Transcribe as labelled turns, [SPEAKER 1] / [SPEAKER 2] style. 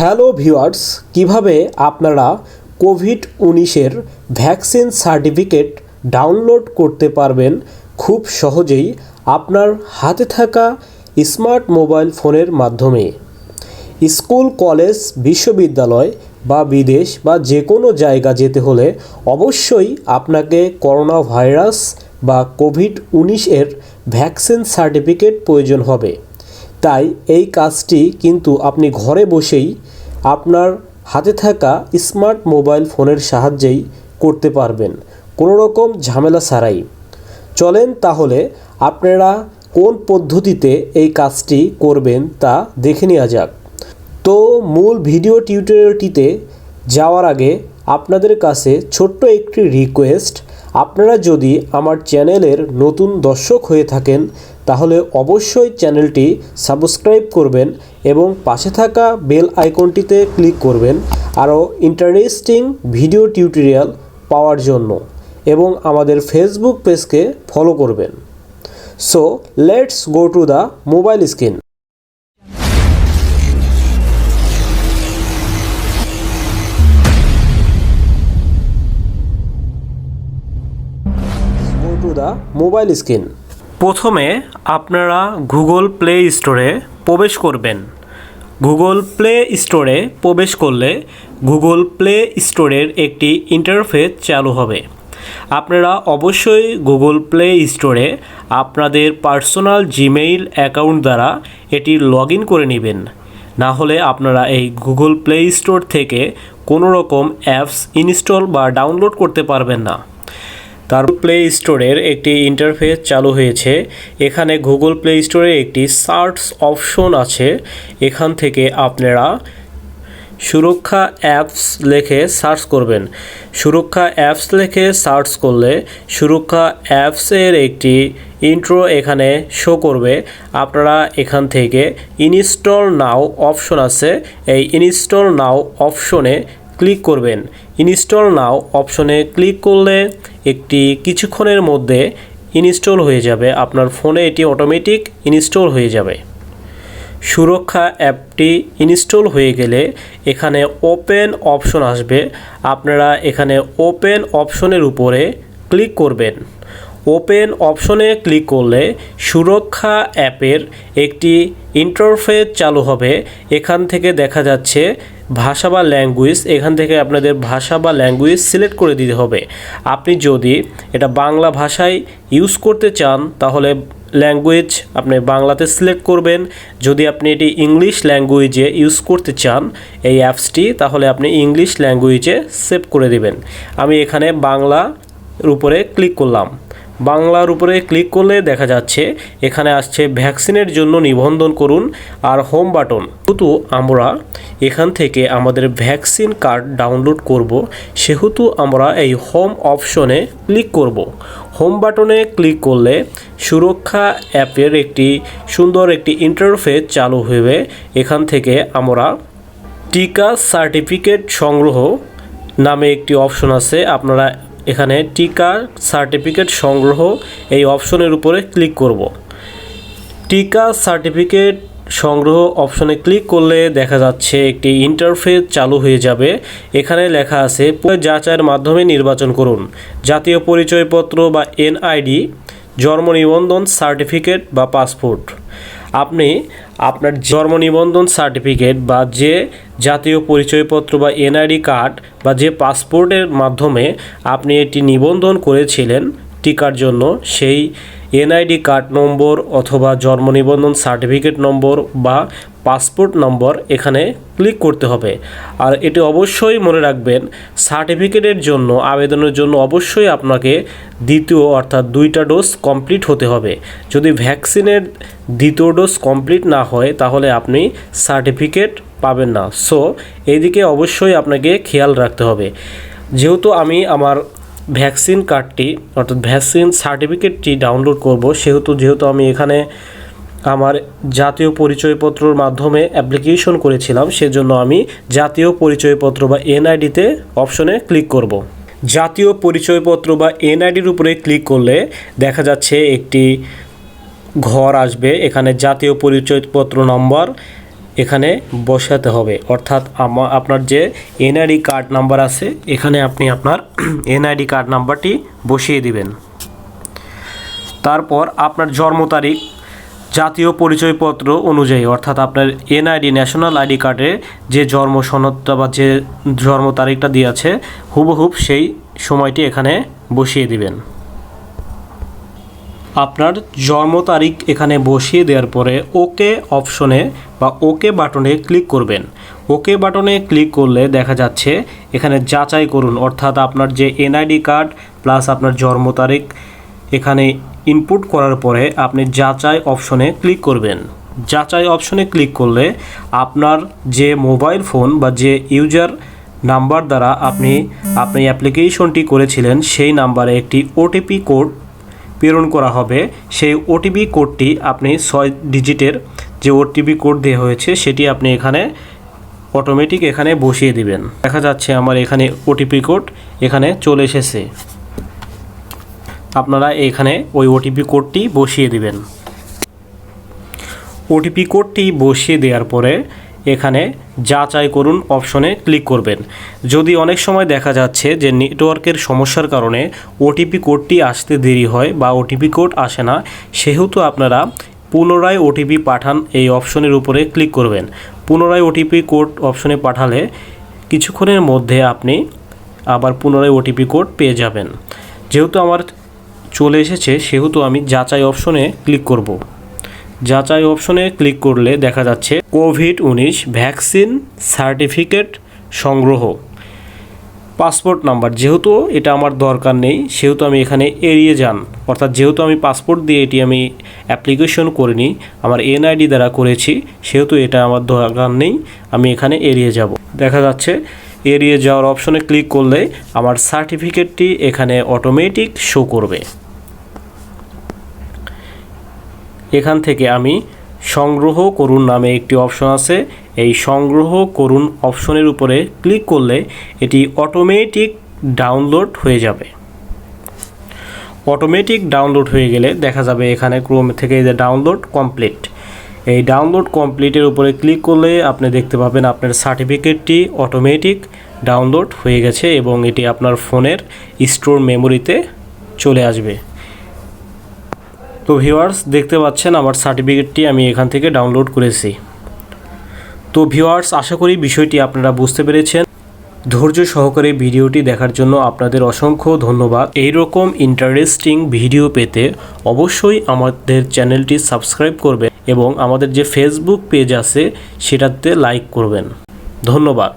[SPEAKER 1] Hello viewers, কিভাবে আপনারা COVID-19 vaccine certificate download করতে পারবেন খুব সহজেই আপনার হাতে থাকা স্মার্ট মোবাইল ফোনের মাধ্যমে। স্কুল, কলেজ, বিশ্ববিদ্যালয় বা বিদেশ বা যে কোনো জায়গা যেতে হলে অবশ্যই আপনাকে করোনা ভাইরাস বা কোভিড-19 ভ্যাকসিন সার্টিফিকেট প্রয়োজন হবে। তাই এই কাজটি কিন্তু আপনি ঘরে বসেই আপনার হাতে থাকা স্মার্ট মোবাইল ফোনের সাহায্যেই করতে পারবেন, কোনো রকম ঝামেলা ছাড়াই। চলেন তাহলে আপনারা কোন পদ্ধতিতে এই কাজটি করবেন তা দেখে নেওয়া যাক। তো মূল ভিডিও টিউটোরিয়ালটিতে যাওয়ার আগে আপনাদের কাছে ছোট্ট একটি রিকোয়েস্ট, আপনারা যদি আমার চ্যানেলের নতুন দর্শক হয়ে থাকেন তাহলে অবশ্যই চ্যানেলটি সাবস্ক্রাইব করবেন এবং পাশে থাকা বেল আইকনটিতে ক্লিক করবেন আরও ইন্টারেস্টিং ভিডিও টিউটোরিয়াল পাওয়ার জন্য, এবং আমাদের ফেসবুক পেজকে ফলো করবেন। So let's go to the mobile screen. Mobile screen. প্রথমে আপনারা গুগল প্লে স্টোরে প্রবেশ করবেন। গুগল প্লে স্টোরে প্রবেশ করলে গুগল প্লে স্টোরের একটি ইন্টারফেস চালু হবে। আপনারা অবশ্যই গুগল প্লে স্টোরে আপনাদের পার্সোনাল জিমেইল অ্যাকাউন্ট দ্বারা এটি লগ ইন করে নেবেন, না হলে আপনারা এই গুগল প্লে স্টোর থেকে কোনো রকম অ্যাপস ইনস্টল বা ডাউনলোড করতে পারবেন না। তার প্লে স্টোরের একটি ইন্টারফেস চালু হয়েছে। এখানে গুগল প্লে স্টোরে একটি সার্চ অপশন আছে। এখান থেকে আপনারা সুরক্ষা অ্যাপস লিখে সার্চ করবেন। সুরক্ষা অ্যাপস লিখে সার্চ করলে সুরক্ষা অ্যাপসের একটি ইন্ট্রো এখানে শো করবে। আপনারা এখান থেকে ইনস্টল নাও অপশন আছে, এই ইনস্টল নাও অপশনে ক্লিক করবেন। ইনস্টল নাও অপশনে ক্লিক করলে একটি কিছুক্ষণের মধ্যে ইনস্টল হয়ে যাবে। আপনার ফোনে এটি অটোমেটিক ইনস্টল হয়ে যাবে। সুরক্ষা অ্যাপটি ইনস্টল হয়ে গেলে এখানে ওপেন অপশন আসবে। আপনারা এখানে ওপেন অপশনের উপরে ক্লিক করবেন। ওপেন অপশনে ক্লিক করলে সুরক্ষা অ্যাপের একটি ইন্টারফেস চালু হবে। এখান থেকে দেখা যাচ্ছে ভাষা বা ল্যাঙ্গুয়েজ, এখান থেকে আপনাদের ভাষা বা ল্যাঙ্গুয়েজ সিলেক্ট করে দিতে হবে। আপনি যদি এটা বাংলা ভাষায় ইউজ করতে চান তাহলে ল্যাঙ্গুয়েজ আপনি বাংলাতে সিলেক্ট করবেন। যদি আপনি এটি ইংলিশ ল্যাঙ্গুয়েজে ইউজ করতে চান এই অ্যাপসটি, তাহলে আপনি ইংলিশ ল্যাঙ্গুয়েজে সেভ করে দিবেন। আমি এখানে বাংলার উপরে ক্লিক করলাম। বাংলার উপরে ক্লিক করলে দেখা যাচ্ছে এখানে আসছে ভ্যাকসিনের জন্য নিবন্ধন করুন আর হোম বাটন। যেহেতু আমরা এখান থেকে আমাদের ভ্যাকসিন কার্ড ডাউনলোড করব, সেহেতু আমরা এই হোম অপশনে ক্লিক করব। হোম বাটনে ক্লিক করলে সুরক্ষা অ্যাপের একটি সুন্দর একটি ইন্টারফেস চালু হবে। এখান থেকে আমরা টিকা সার্টিফিকেট সংগ্রহ নামে একটি অপশন আছে। আপনারা এখানে টিকা সার্টিফিকেট সংগ্রহ এই অপশনের উপরে ক্লিক করব। টিকা সার্টিফিকেট সংগ্রহ অপশনে ক্লিক করলে দেখা যাচ্ছে একটি ইন্টারফেস চালু হয়ে যাবে। এখানে লেখা আছে যাচাইয়ের মাধ্যমে নির্বাচন করুন জাতীয় পরিচয়পত্র বা এনআইডি, জন্ম নিবন্ধন সার্টিফিকেট বা পাসপোর্ট। আপনি আপনার জন্ম নিবন্ধন সার্টিফিকেট বা যে জাতীয় পরিচয়পত্র বা এনআইডি কার্ড বা যে পাসপোর্টের মাধ্যমে আপনি এটি নিবন্ধন করেছিলেন টিকার জন্য, সেই এনআইডি কার্ড নম্বর অথবা জন্ম নিবন্ধন সার্টিফিকেট নম্বর বা পাসপোর্ট নম্বর এখানে ক্লিক করতে হবে। আর এটি অবশ্যই মনে রাখবেন, সার্টিফিকেটের জন্য আবেদনের জন্য অবশ্যই আপনাকে দ্বিতীয় অর্থাৎ 2টা ডোজ কমপ্লিট হতে হবে। যদি ভ্যাকসিনের দ্বিতীয় ডোজ কমপ্লিট না হয় তাহলে আপনি সার্টিফিকেট পাবেন না। সো এইদিকে অবশ্যই আপনাকে খেয়াল রাখতে হবে। যেহেতু আমি আমার ভ্যাকসিন কার্ডটি অর্থাৎ ভ্যাকসিন সার্টিফিকেটটি ডাউনলোড করব, যেহেতু আমি এখানে আমার জাতীয় পরিচয়পত্রর মাধ্যমে অ্যাপ্লিকেশন করেছিলাম, সেজন্য আমি জাতীয় পরিচয়পত্র বা এনআইডিতে অপশনে ক্লিক করব। জাতীয় পরিচয়পত্র বা এনআইডির উপরে ক্লিক করলে দেখা যাচ্ছে একটি ঘর আসবে। এখানে জাতীয় পরিচয়পত্র নম্বর এখানে বসাতে হবে, অর্থাৎ আপনার যে এনআইডি কার্ড নাম্বার আছে এখানে আপনি আপনার এনআইডি কার্ড নাম্বারটি বসিয়ে দিবেন। তারপর আপনার জন্ম তারিখ জাতীয় পরিচয়পত্র অনুযায়ী, অর্থাৎ আপনার এনআইডি ন্যাশনাল আইডি কার্ডে যে জন্ম সনদটা বা যে জন্ম তারিখটা দিয়ে আছে হুবহুব সেই সময়টি এখানে বসিয়ে দিবেন। আপনার জন্ম তারিখ এখানে বসিয়ে দেওয়ার পরে ওকে অপশনে বা ওকে বাটনে ক্লিক করবেন। ওকে বাটনে ক্লিক করলে দেখা যাচ্ছে এখানে যাচাই করুন, অর্থাৎ আপনার যে এনআইডি কার্ড প্লাস আপনার জন্ম তারিখ এখানে ইনপুট করার পরে আপনি যাচাই অপশনে ক্লিক করবেন। যাচাই অপশনে ক্লিক করলে আপনার যে মোবাইল ফোন বা যে ইউজার নাম্বার দ্বারা আপনি অ্যাপ্লিকেশনটি করেছিলেন সেই নাম্বারে একটি ওটিপি কোড প্রেরণ করা হবে। সেই ওটিপি কোডটি আপনি 6 ডিজিটের যে ওটিপি কোড দেওয়া হয়েছে সেটি আপনি এখানে অটোমেটিক এখানে বসিয়ে দিবেন। দেখা যাচ্ছে আমার এখানে ওটিপি কোড এখানে চলে এসেছে। আপনারা এখানে ওই ওটিপি কোডটি বসিয়ে দিবেন। ওটিপি কোডটি বসিয়ে দেওয়ার পরে এখানে যাচাই করুন অপশনে ক্লিক করবেন। যদি অনেক সময় দেখা যাচ্ছে যে নেটওয়ার্কের সমস্যার কারণে ওটিপি কোডটি আসতে দেরি হয় বা ওটিপি কোড আসে না, সেহেতু আপনারা পুনরায় ওটিপি পাঠান এই অপশনের উপরে ক্লিক করবেন। পুনরায় ওটিপি কোড অপশনে পাঠালে কিছুক্ষণের মধ্যে আপনি আবার পুনরায় ওটিপি কোড পেয়ে যাবেন। যেহেতু আমার চলে এসেছে সেহেতু আমি যাচাই অপশনে ক্লিক করব। যাচাই অপশনে ক্লিক করলে দেখা যাচ্ছে কোভিড-19 ভ্যাকসিন সার্টিফিকেট সংগ্রহ পাসপোর্ট নাম্বার। যেহেতু এটা আমার দরকার নেই সেহেতু আমি এখানে এড়িয়ে যান, অর্থাৎ যেহেতু আমি পাসপোর্ট দিয়ে এটি আমি অ্যাপ্লিকেশন করিনি, আমার এনআইডি দ্বারা করেছি, সেহেতু এটা আমার দরকার নেই, আমি এখানে এড়িয়ে যাব। দেখা যাচ্ছে এড়িয়ে যাওয়ার অপশনে ক্লিক করলে আমার সার্টিফিকেটটি এখানে অটোমেটিক শো করবে। এখান থেকে আমি সংগ্রহ করুন নামে একটি অপশন আছে, এই সংগ্রহ করুন অপশনের উপরে ক্লিক করলে এটি অটোমেটিক ডাউনলোড হয়ে যাবে। অটোমেটিক ডাউনলোড হয়ে গেলে দেখা যাবে এখানে ক্রোম থেকে যে ডাউনলোড কমপ্লিট, এই ডাউনলোড কমপ্লিটের উপরে ক্লিক করলে আপনি দেখতে পাবেন আপনার সার্টিফিকেটটি অটোমেটিক ডাউনলোড হয়ে গেছে এবং এটি আপনার ফোনের স্টোর মেমোরিতে চলে আসবে। তো ভিউয়ার্স দেখতে পাচ্ছেন আমার সার্টিফিকেটটি আমি এখান থেকে ডাউনলোড করেছি। তো ভিউয়ার্স আশা করি বিষয়টি আপনারা বুঝতে পেরেছেন। ধৈর্য সহকারে ভিডিওটি দেখার জন্য আপনাদের অসংখ্য ধন্যবাদ। এই রকম ইন্টারেস্টিং ভিডিও পেতে অবশ্যই আমাদের চ্যানেলটি সাবস্ক্রাইব করবেন এবং আমাদের যে ফেসবুক পেজ আছে সেটাতে লাইক করবেন। ধন্যবাদ।